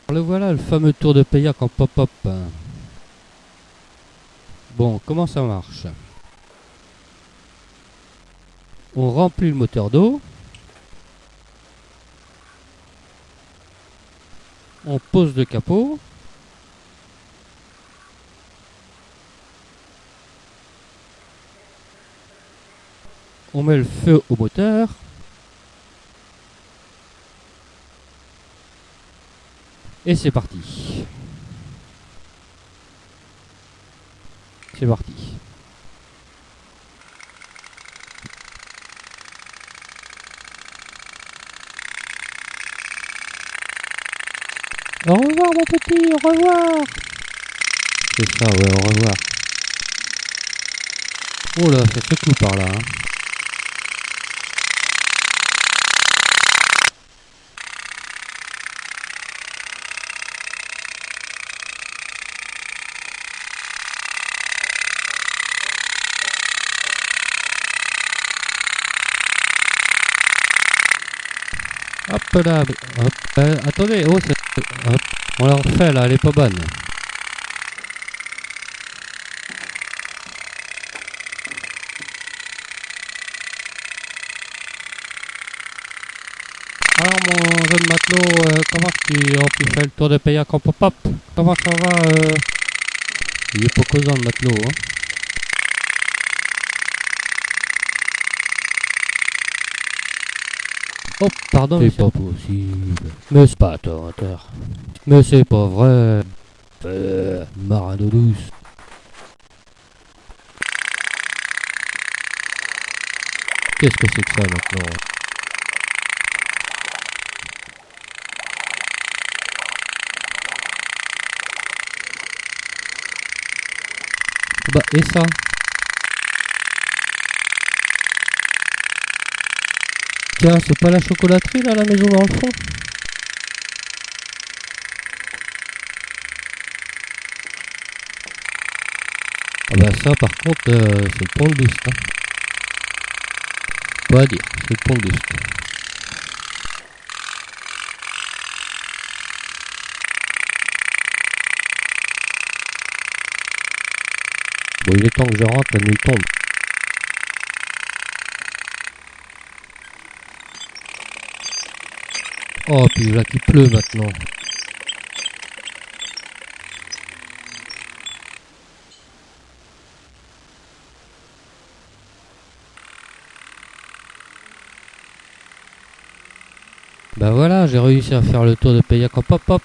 Le voilà, le fameux tour de Paillac en pop-up. Bon, comment ça marche? On remplit le moteur d'eau. On pose le capot. On met le feu au moteur. Et c'est parti. C'est parti. Au revoir mon petit, au revoir. C'est ça, ouais, au revoir. Oh là, ça secoue par là. Hein. Hop là, hop, attendez, oh, hop, on la refait là, elle est pas bonne. Alors mon jeune matelot, comment tu fais le tour de Paillac en pop-up? Comment ça va Il est pas causant le matelot, hein. Oh, pardon, c'est pas possible. Mais c'est pas à tort. Mais c'est pas vrai. Marin d'eau douce. Qu'est-ce que c'est que ça maintenant? Bah, et ça? Tiens, c'est pas la chocolaterie là, la maison dans le fond? Ah bah ça par contre, c'est le pont de Doust. Hein. Pas à dire, c'est le pont de Doust. Bon, il est temps que je rentre, la nuit tombe. Oh, puis là qu'il pleut maintenant. Bah voilà, j'ai réussi à faire le tour de Paillac en pop-up.